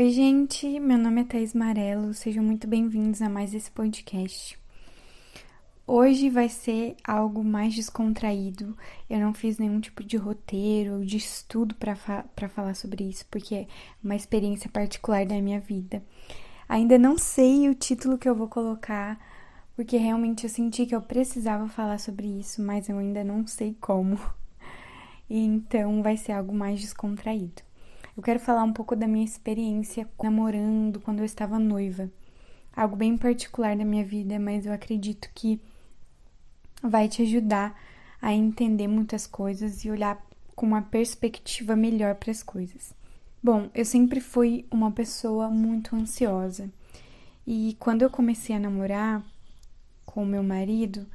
Oi, gente, meu nome é Thaís Marello, sejam muito bem-vindos a mais esse podcast. Hoje vai ser algo mais descontraído, eu não fiz nenhum tipo de roteiro ou de estudo para falar sobre isso, porque é uma experiência particular da minha vida. Ainda não sei o título que eu vou colocar, porque realmente eu senti que eu precisava falar sobre isso, mas eu ainda não sei como. Então vai ser algo mais descontraído. Eu quero falar um pouco da minha experiência namorando quando eu estava noiva. Algo bem particular da minha vida, mas eu acredito que vai te ajudar a entender muitas coisas e olhar com uma perspectiva melhor para as coisas. Bom, eu sempre fui uma pessoa muito ansiosa. E quando eu comecei a namorar com o meu marido,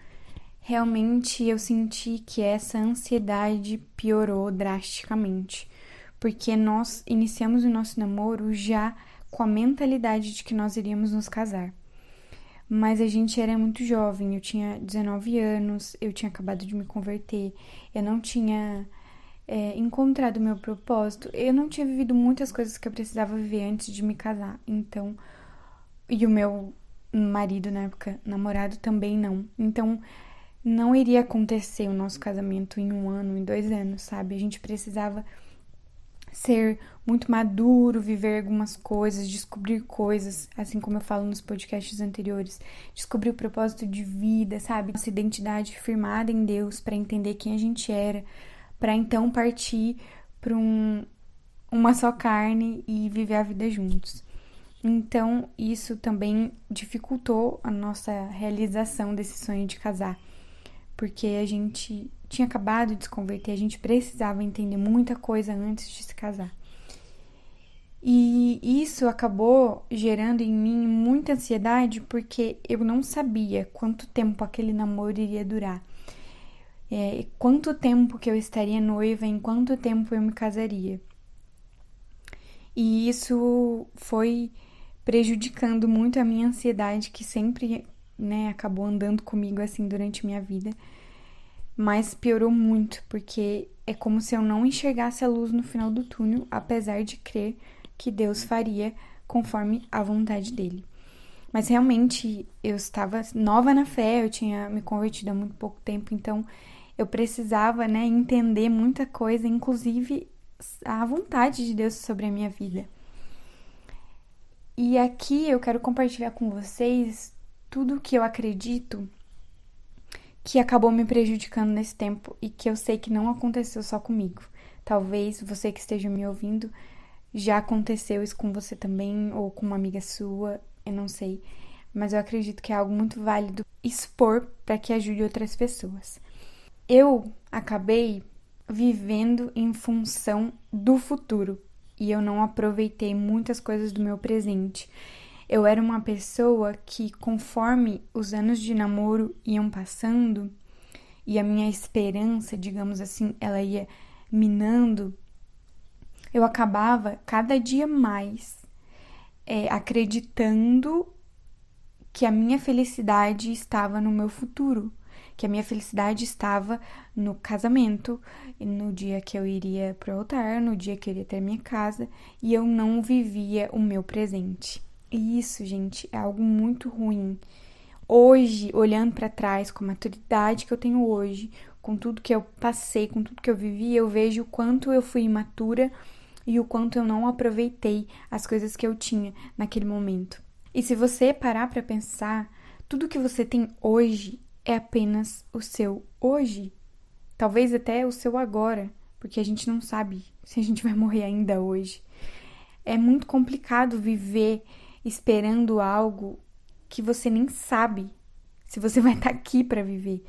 realmente eu senti que essa ansiedade piorou drasticamente, porque nós iniciamos o nosso namoro já com a mentalidade de que nós iríamos nos casar. Mas a gente era muito jovem, eu tinha 19 anos, eu tinha acabado de me converter, eu não tinha encontrado o meu propósito, eu não tinha vivido muitas coisas que eu precisava viver antes de me casar, então, e o meu marido na época, namorado, também não. Então, não iria acontecer o nosso casamento em 1 ano, em 2 anos, sabe? A gente precisava ser muito maduro, viver algumas coisas, descobrir coisas, assim como eu falo nos podcasts anteriores, descobrir o propósito de vida, sabe? Nossa identidade firmada em Deus para entender quem a gente era, para então partir para uma só carne e viver a vida juntos. Então, isso também dificultou a nossa realização desse sonho de casar, porque a gente tinha acabado de se converter, a gente precisava entender muita coisa antes de se casar. E isso acabou gerando em mim muita ansiedade, porque eu não sabia quanto tempo aquele namoro iria durar. Quanto tempo que eu estaria noiva, em quanto tempo eu me casaria. E isso foi prejudicando muito a minha ansiedade, que sempre, acabou andando comigo assim durante a minha vida. Mas piorou muito, porque é como se eu não enxergasse a luz no final do túnel, apesar de crer que Deus faria conforme a vontade dele. Mas realmente eu estava nova na fé, eu tinha me convertido há muito pouco tempo, então eu precisava, entender muita coisa, inclusive a vontade de Deus sobre a minha vida. E aqui eu quero compartilhar com vocês tudo o que eu acredito que acabou me prejudicando nesse tempo e que eu sei que não aconteceu só comigo. Talvez você que esteja me ouvindo já aconteceu isso com você também ou com uma amiga sua, eu não sei. Mas eu acredito que é algo muito válido expor para que ajude outras pessoas. Eu acabei vivendo em função do futuro e eu não aproveitei muitas coisas do meu presente. Eu era uma pessoa que, conforme os anos de namoro iam passando e a minha esperança, digamos assim, ela ia minando, eu acabava cada dia mais acreditando que a minha felicidade estava no meu futuro, que a minha felicidade estava no casamento, no dia que eu iria pro altar, no dia que eu iria ter minha casa, e eu não vivia o meu presente. E isso, gente, é algo muito ruim. Hoje, olhando para trás, com a maturidade que eu tenho hoje, com tudo que eu passei, com tudo que eu vivi, eu vejo o quanto eu fui imatura e o quanto eu não aproveitei as coisas que eu tinha naquele momento. E se você parar para pensar, tudo que você tem hoje é apenas o seu hoje. Talvez até o seu agora, porque a gente não sabe se a gente vai morrer ainda hoje. É muito complicado viver esperando algo que você nem sabe se você vai estar aqui para viver,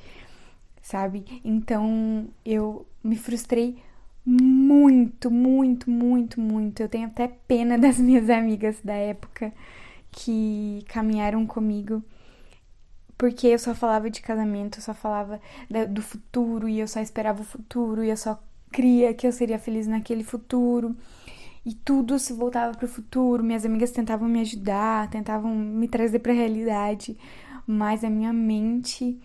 sabe? Então, eu me frustrei muito, muito, muito, muito. Eu tenho até pena das minhas amigas da época que caminharam comigo, porque eu só falava de casamento, eu só falava do futuro, e eu só esperava o futuro, e eu só cria que eu seria feliz naquele futuro. E tudo se voltava para o futuro. Minhas amigas tentavam me ajudar, tentavam me trazer para a realidade, mas a minha mente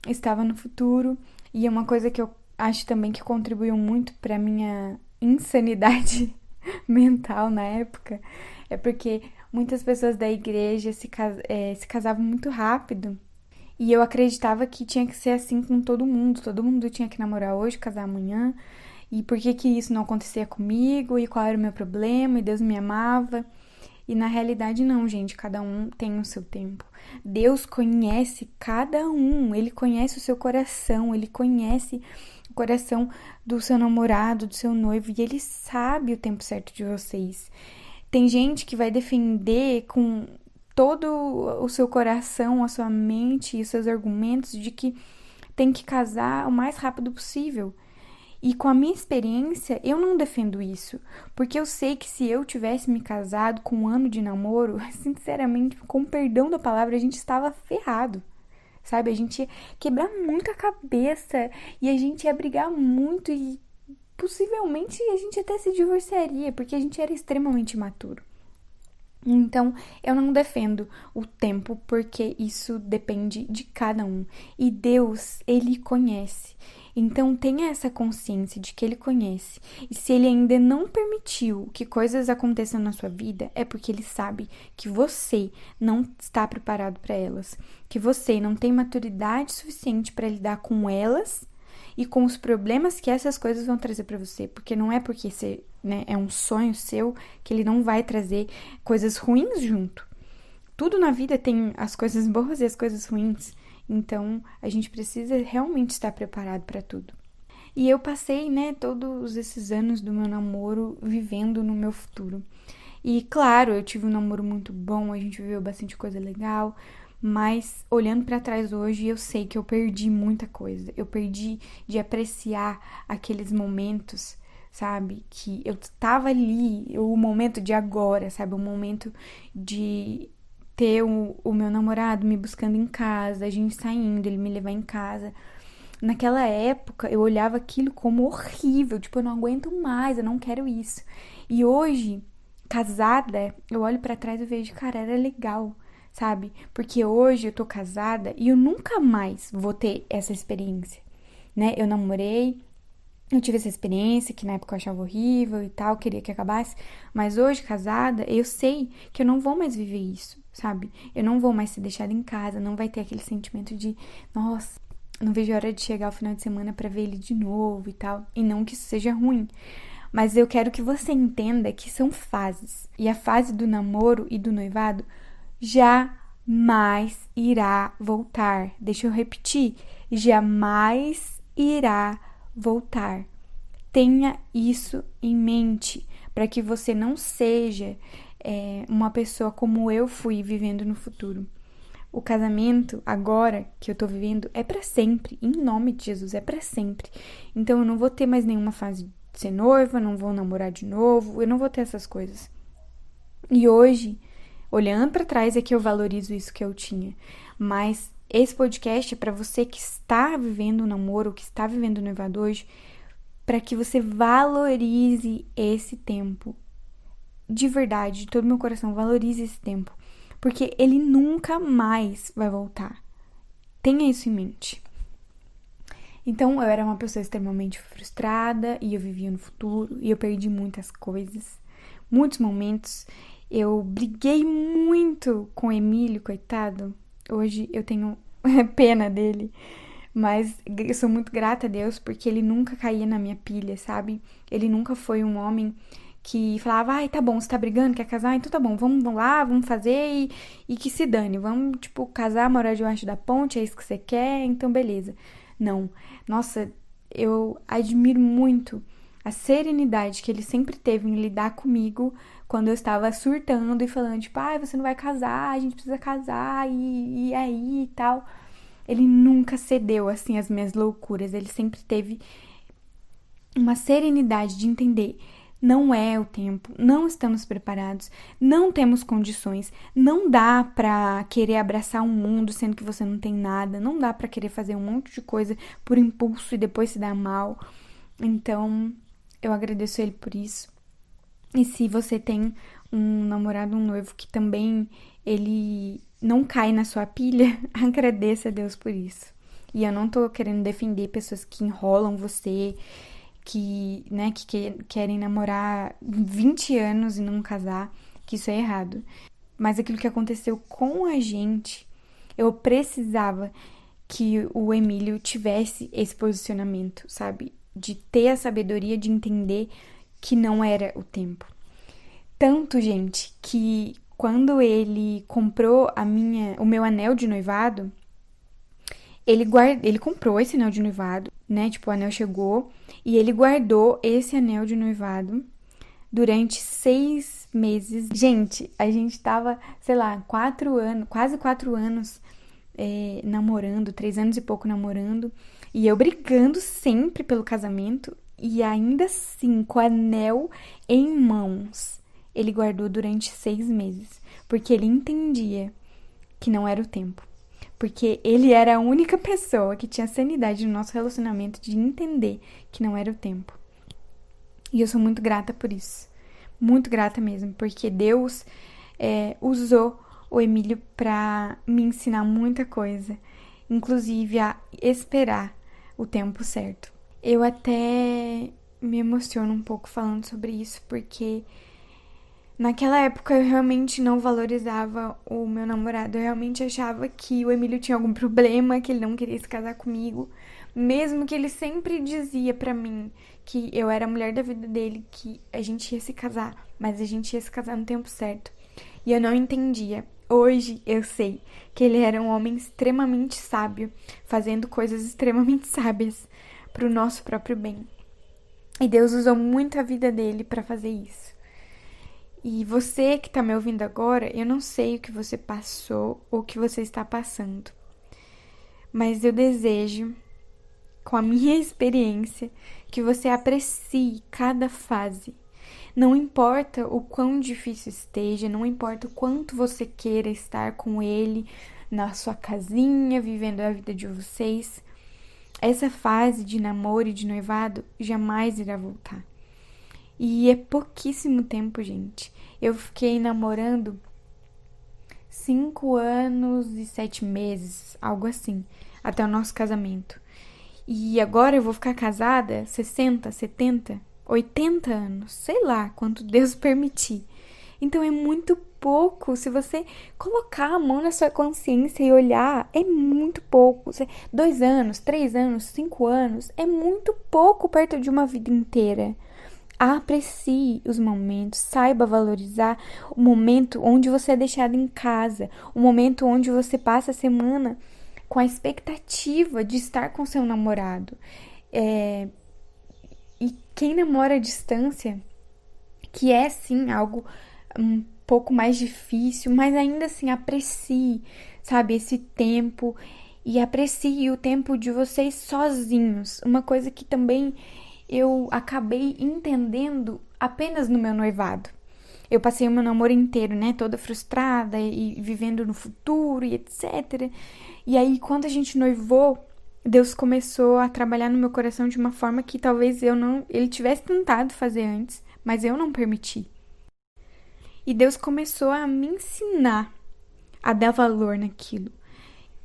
estava no futuro. E é uma coisa que eu acho também que contribuiu muito para minha insanidade mental na época, É porque muitas pessoas da igreja se casavam muito rápido. E eu acreditava que tinha que ser assim com todo mundo. Todo mundo tinha que namorar hoje, casar amanhã. E por que que isso não acontecia comigo? E qual era o meu problema? E Deus me amava. E na realidade não, gente, cada um tem o seu tempo. Deus conhece cada um, ele conhece o seu coração, ele conhece o coração do seu namorado, do seu noivo, e ele sabe o tempo certo de vocês. Tem gente que vai defender com todo o seu coração, a sua mente e os seus argumentos de que tem que casar o mais rápido possível. E com a minha experiência, eu não defendo isso, porque eu sei que se eu tivesse me casado com um ano de namoro, sinceramente, com perdão da palavra, a gente estava ferrado, sabe? A gente ia quebrar muito a cabeça e a gente ia brigar muito e possivelmente a gente até se divorciaria, porque a gente era extremamente imaturo. Então, eu não defendo o tempo, porque isso depende de cada um. E Deus, Ele conhece. Então, tenha essa consciência de que Ele conhece. E se Ele ainda não permitiu que coisas aconteçam na sua vida, é porque Ele sabe que você não está preparado para elas. Que você não tem maturidade suficiente para lidar com elas e com os problemas que essas coisas vão trazer para você, porque não é porque você, é um sonho seu que ele não vai trazer coisas ruins junto. Tudo na vida tem as coisas boas e as coisas ruins, então a gente precisa realmente estar preparado para tudo. E eu passei, todos esses anos do meu namoro vivendo no meu futuro. E claro, eu tive um namoro muito bom, a gente viveu bastante coisa legal, mas olhando pra trás hoje, eu sei que eu perdi muita coisa. Eu perdi de apreciar aqueles momentos, sabe? Que eu tava ali, o momento de agora, sabe? O momento de ter o meu namorado me buscando em casa, a gente saindo, ele me levar em casa. Naquela época, eu olhava aquilo como horrível, tipo, eu não aguento mais, eu não quero isso. E hoje, casada, eu olho pra trás e vejo, cara, era legal, sabe? Porque hoje eu tô casada e eu nunca mais vou ter essa experiência, Eu namorei, eu tive essa experiência que na época eu achava horrível e tal, queria que acabasse, mas hoje casada, eu sei que eu não vou mais viver isso, sabe? Eu não vou mais ser deixada em casa, não vai ter aquele sentimento de, nossa, não vejo a hora de chegar o final de semana pra ver ele de novo e tal, e não que isso seja ruim. Mas eu quero que você entenda que são fases. E a fase do namoro e do noivado jamais irá voltar. Deixa eu repetir. Jamais irá voltar. Tenha isso em mente, para que você não seja uma pessoa como eu fui vivendo no futuro. O casamento, agora que eu tô vivendo, é para sempre. Em nome de Jesus, é para sempre. Então eu não vou ter mais nenhuma fase de ser noiva, não vou namorar de novo, eu não vou ter essas coisas. E hoje, olhando para trás, é que eu valorizo isso que eu tinha. Mas esse podcast é para você que está vivendo um namoro, que está vivendo um noivado hoje, para que você valorize esse tempo. De verdade, de todo meu coração, valorize esse tempo. Porque ele nunca mais vai voltar. Tenha isso em mente. Então, eu era uma pessoa extremamente frustrada e eu vivia no futuro e eu perdi muitas coisas, muitos momentos. Eu briguei muito com o Emílio, coitado. Hoje eu tenho pena dele, mas eu sou muito grata a Deus porque ele nunca caía na minha pilha, sabe? Ele nunca foi um homem que falava, ai, tá bom, você tá brigando, quer casar? Então tá bom, vamos lá, vamos fazer e que se dane. Vamos, casar, morar debaixo da ponte, é isso que você quer, então beleza. Não, nossa, eu admiro muito a serenidade que ele sempre teve em lidar comigo quando eu estava surtando e falando, ai, você não vai casar, a gente precisa casar, e aí e tal. Ele nunca cedeu, assim, às minhas loucuras, ele sempre teve uma serenidade de entender, não é o tempo, não estamos preparados, não temos condições, não dá pra querer abraçar um mundo sendo que você não tem nada, não dá pra querer fazer um monte de coisa por impulso e depois se dar mal. Então, eu agradeço ele por isso. E se você tem um namorado, um noivo que também ele não cai na sua pilha, agradeça a Deus por isso. E eu não tô querendo defender pessoas que enrolam você, que querem namorar 20 anos e não casar. que isso é errado. Mas aquilo que aconteceu com a gente, eu precisava que o Emílio tivesse esse posicionamento, sabe? De ter a sabedoria de entender que não era o tempo. Tanto, gente, que quando ele comprou o meu anel de noivado, ele comprou esse anel de noivado, né? Tipo, o anel chegou e ele guardou esse anel de noivado durante 6 meses. Gente, a gente tava, sei lá, 4 anos, quase 4 anos namorando, 3 anos e pouco namorando, e eu brigando sempre pelo casamento, e ainda assim, com o anel em mãos, ele guardou durante 6 meses, porque ele entendia que não era o tempo. Porque ele era a única pessoa que tinha sanidade no nosso relacionamento de entender que não era o tempo. E eu sou muito grata por isso. Muito grata mesmo, porque Deus usou o Emílio para me ensinar muita coisa, inclusive a esperar o tempo certo. Eu até me emociono um pouco falando sobre isso, porque naquela época eu realmente não valorizava o meu namorado. Eu realmente achava que o Emílio tinha algum problema, que ele não queria se casar comigo, mesmo que ele sempre dizia pra mim que eu era a mulher da vida dele, que a gente ia se casar, mas a gente ia se casar no tempo certo. E eu não entendia. Hoje eu sei que ele era um homem extremamente sábio, fazendo coisas extremamente sábias para o nosso próprio bem. E Deus usou muito a vida dele para fazer isso. E você que está me ouvindo agora, eu não sei o que você passou ou o que você está passando, mas eu desejo, com a minha experiência, que você aprecie cada fase. Não importa o quão difícil esteja, não importa o quanto você queira estar com ele na sua casinha, vivendo a vida de vocês, essa fase de namoro e de noivado jamais irá voltar. E é pouquíssimo tempo, gente. Eu fiquei namorando 5 anos e 7 meses, algo assim, até o nosso casamento. E agora eu vou ficar casada 60, 70, 80 anos, sei lá quanto Deus permitir. Então é muito pouco. Se você colocar a mão na sua consciência e olhar, é muito pouco. 2 anos, 3 anos, 5 anos, é muito pouco perto de uma vida inteira. Aprecie os momentos, saiba valorizar o momento onde você é deixado em casa, o momento onde você passa a semana com a expectativa de estar com seu namorado. E quem namora à distância, que é sim algo um pouco mais difícil, mas ainda assim aprecie, sabe, esse tempo e aprecie o tempo de vocês sozinhos. Uma coisa que também eu acabei entendendo apenas no meu noivado. Eu passei o meu namoro inteiro, né, toda frustrada e vivendo no futuro e etc. E aí, quando a gente noivou, Deus começou a trabalhar no meu coração de uma forma que talvez ele tivesse tentado fazer antes, mas eu não permiti. E Deus começou a me ensinar a dar valor naquilo.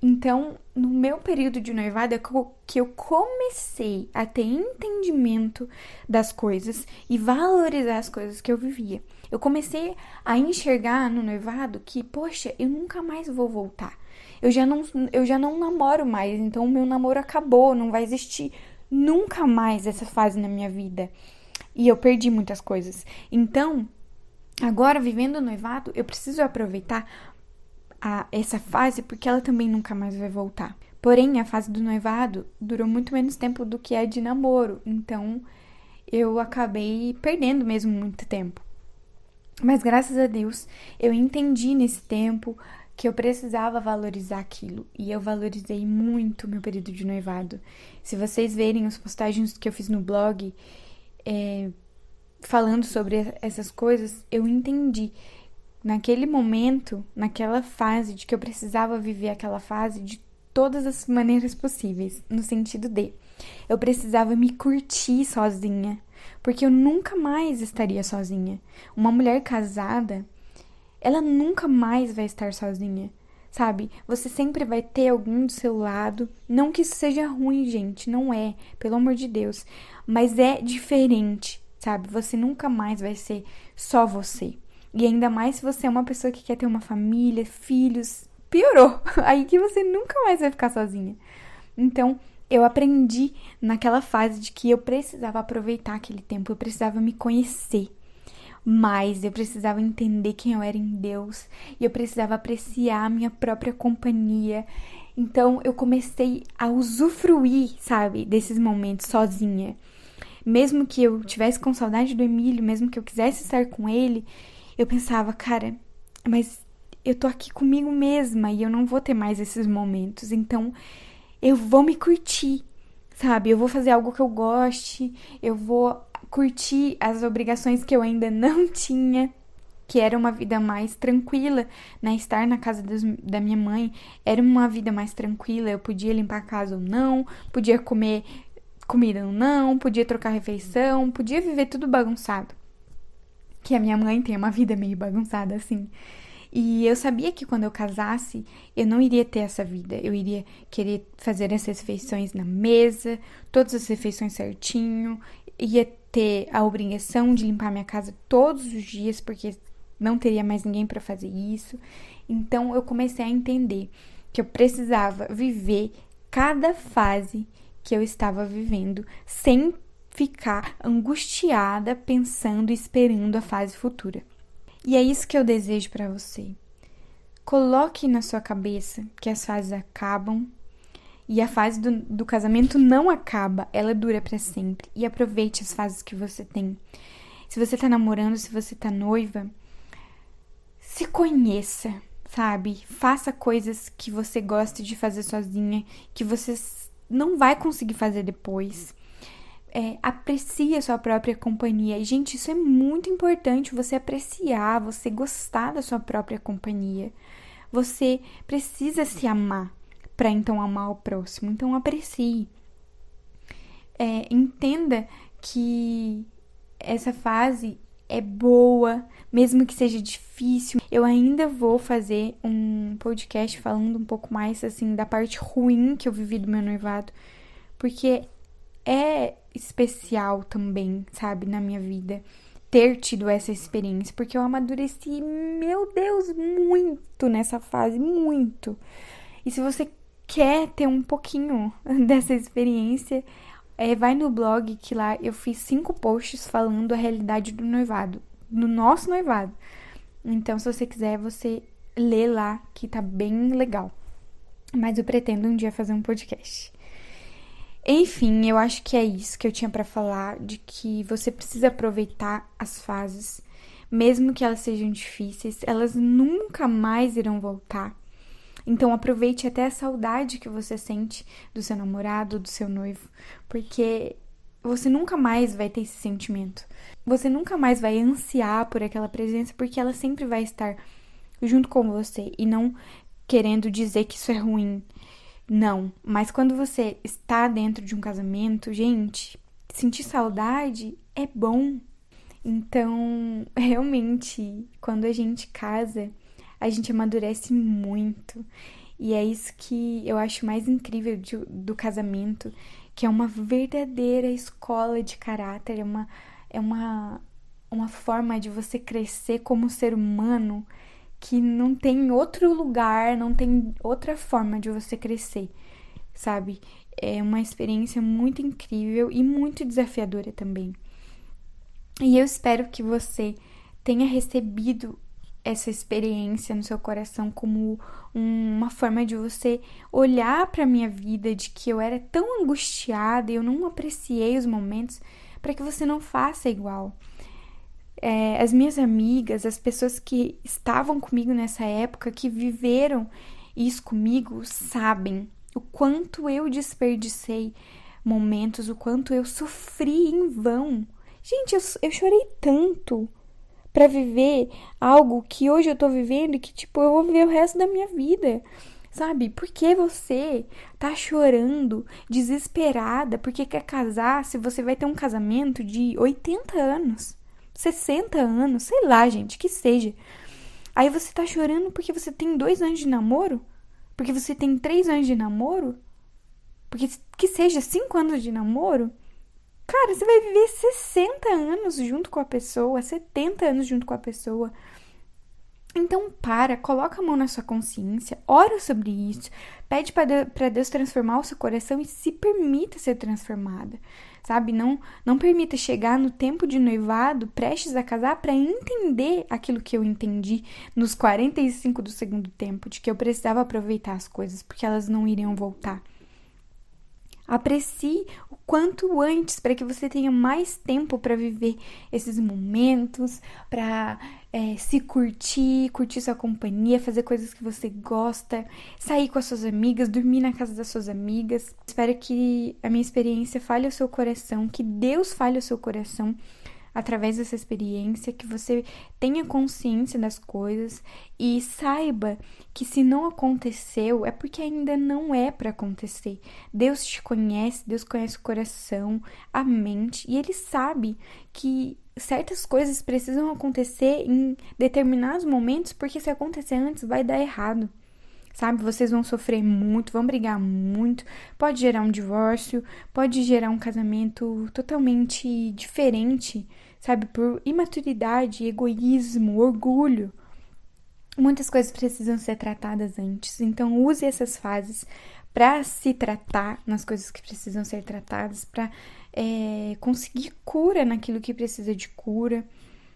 Então, no meu período de noivado é que eu comecei a ter entendimento das coisas e valorizar as coisas que eu vivia. Eu comecei a enxergar no noivado que, poxa, eu nunca mais vou voltar. Eu já não namoro mais, então o meu namoro acabou, não vai existir nunca mais essa fase na minha vida. E eu perdi muitas coisas. Então, agora, vivendo o noivado, eu preciso aproveitar essa fase, porque ela também nunca mais vai voltar. Porém, a fase do noivado durou muito menos tempo do que a de namoro, então eu acabei perdendo mesmo muito tempo. Mas graças a Deus, eu entendi nesse tempo que eu precisava valorizar aquilo, e eu valorizei muito meu período de noivado. Se vocês verem as postagens que eu fiz no blog, falando sobre essas coisas, eu entendi naquele momento, naquela fase, de que eu precisava viver aquela fase de todas as maneiras possíveis, no sentido de eu precisava me curtir sozinha, porque eu nunca mais estaria sozinha. Uma mulher casada, ela nunca mais vai estar sozinha, sabe? Você sempre vai ter alguém do seu lado. Não que isso seja ruim, gente, não é, pelo amor de Deus, mas é diferente, sabe? Você nunca mais vai ser só você. E ainda mais se você é uma pessoa que quer ter uma família, filhos, piorou. Aí que você nunca mais vai ficar sozinha. Então, eu aprendi naquela fase de que eu precisava aproveitar aquele tempo, eu precisava me conhecer mais, eu precisava entender quem eu era em Deus, e eu precisava apreciar a minha própria companhia. Então, eu comecei a usufruir, sabe, desses momentos sozinha. Mesmo que eu tivesse com saudade do Emílio, mesmo que eu quisesse estar com ele, eu pensava, cara, mas eu tô aqui comigo mesma e eu não vou ter mais esses momentos, então eu vou me curtir, sabe? Eu vou fazer algo que eu goste, eu vou curtir as obrigações que eu ainda não tinha, que era uma vida mais tranquila, né? Estar na casa da minha mãe era uma vida mais tranquila, eu podia limpar a casa ou não, podia comer comida ou não, podia trocar refeição, podia viver tudo bagunçado. Que a minha mãe tem uma vida meio bagunçada assim. E eu sabia que quando eu casasse, eu não iria ter essa vida. Eu iria querer fazer as refeições na mesa, todas as refeições certinho, ia ter a obrigação de limpar minha casa todos os dias, porque não teria mais ninguém para fazer isso. Então eu comecei a entender que eu precisava viver cada fase que eu estava vivendo sem ficar angustiada pensando e esperando a fase futura. E é isso que eu desejo para você. Coloque na sua cabeça que as fases acabam e a fase do casamento não acaba, ela dura para sempre. E aproveite as fases que você tem. Se você tá namorando, se você tá noiva, se conheça, sabe? Faça coisas que você gosta de fazer sozinha, que você não vai conseguir fazer depois. Aprecie a sua própria companhia. Gente, isso é muito importante, você apreciar, você gostar da sua própria companhia. Você precisa se amar para então amar o próximo. Então aprecie. Entenda que essa fase é boa, mesmo que seja difícil. Eu ainda vou fazer um podcast falando um pouco mais assim da parte ruim que eu vivi do meu noivado, porque é especial também, sabe, na minha vida, ter tido essa experiência, porque eu amadureci, meu Deus, muito nessa fase, muito. E se você quer ter um pouquinho dessa experiência, vai no blog, que lá eu fiz 5 posts falando a realidade do noivado, do nosso noivado. Então, se você quiser, você lê lá, que tá bem legal. Mas eu pretendo um dia fazer um podcast. Enfim, eu acho que é isso que eu tinha pra falar, de que você precisa aproveitar as fases, mesmo que elas sejam difíceis, elas nunca mais irão voltar. Então aproveite até a saudade que você sente do seu namorado, do seu noivo, porque você nunca mais vai ter esse sentimento. Você nunca mais vai ansiar por aquela presença, porque ela sempre vai estar junto com você e não querendo dizer que isso é ruim. Não, mas quando você está dentro de um casamento, gente, sentir saudade é bom. Então, realmente, quando a gente casa, a gente amadurece muito. E é isso que eu acho mais incrível do casamento, que é uma verdadeira escola de caráter, é uma forma de você crescer como ser humano que não tem outro lugar, não tem outra forma de você crescer, sabe? É uma experiência muito incrível e muito desafiadora também. E eu espero que você tenha recebido essa experiência no seu coração como uma forma de você olhar para a minha vida, de que eu era tão angustiada e eu não apreciei os momentos, para que você não faça igual. As minhas amigas, as pessoas que estavam comigo nessa época, que viveram isso comigo, sabem o quanto eu desperdicei momentos, o quanto eu sofri em vão. Gente, eu chorei tanto pra viver algo que hoje eu tô vivendo e que, tipo, eu vou viver o resto da minha vida, sabe? Por que você tá chorando, desesperada, porque quer casar se você vai ter um casamento de 80 anos? 60 anos, sei lá, gente, que seja. Aí você tá chorando porque você tem 2 anos de namoro? Porque você tem 3 anos de namoro? Porque que seja 5 anos de namoro? Cara, você vai viver 60 anos junto com a pessoa, 70 anos junto com a pessoa. Então coloca a mão na sua consciência, ora sobre isso, pede para Deus transformar o seu coração e se permita ser transformada, sabe? Não permita chegar no tempo de noivado, prestes a casar, para entender aquilo que eu entendi nos 45 do segundo tempo, de que eu precisava aproveitar as coisas, porque elas não iriam voltar. Aprecie o quanto antes para que você tenha mais tempo para viver esses momentos, para se curtir sua companhia, fazer coisas que você gosta, sair com as suas amigas, dormir na casa das suas amigas. Espero que a minha experiência fale ao seu coração, que Deus fale ao seu coração através dessa experiência, que você tenha consciência das coisas e saiba que se não aconteceu é porque ainda não é para acontecer. Deus te conhece, Deus conhece o coração, a mente, e Ele sabe que certas coisas precisam acontecer em determinados momentos, porque se acontecer antes vai dar errado. Sabe, vocês vão sofrer muito, vão brigar muito, pode gerar um divórcio, pode gerar um casamento totalmente diferente, sabe, por imaturidade, egoísmo, orgulho. Muitas coisas precisam ser tratadas antes, então use essas fases para se tratar nas coisas que precisam ser tratadas, para conseguir cura naquilo que precisa de cura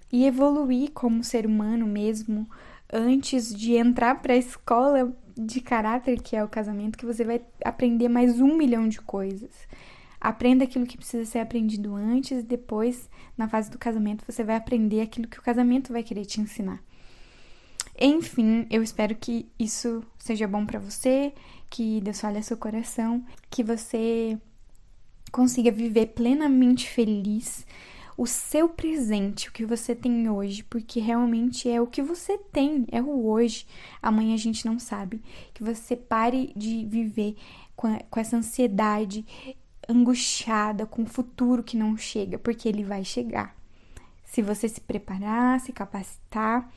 e evoluir como ser humano mesmo, antes de entrar para a escola de caráter que é o casamento, que você vai aprender mais 1 milhão de coisas. Aprenda aquilo que precisa ser aprendido antes e depois, na fase do casamento, você vai aprender aquilo que o casamento vai querer te ensinar. Enfim, eu espero que isso seja bom para você, que Deus fale ao seu coração, que você consiga viver plenamente feliz o seu presente, o que você tem hoje, porque realmente é o que você tem, é o hoje. Amanhã a gente não sabe. Que você pare de viver com essa ansiedade angustiada, com o futuro que não chega, porque ele vai chegar. Se você se preparar, se capacitar,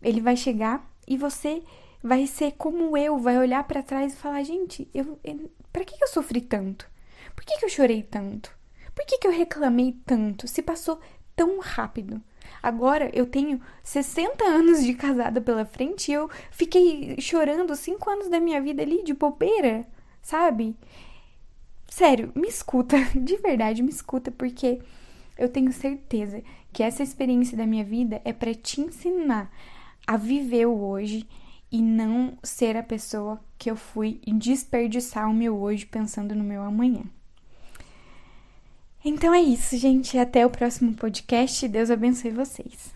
ele vai chegar e você vai ser como eu, vai olhar para trás e falar, gente, pra que eu sofri tanto? Por que eu chorei tanto? Por que eu reclamei tanto? Se passou tão rápido. Agora eu tenho 60 anos de casada pela frente e eu fiquei chorando 5 anos da minha vida ali de bobeira, sabe? Sério, me escuta, de verdade, me escuta, porque eu tenho certeza que essa experiência da minha vida é para te ensinar a viver o hoje e não ser a pessoa que eu fui e desperdiçar o meu hoje pensando no meu amanhã. Então é isso, gente. Até o próximo podcast. Deus abençoe vocês.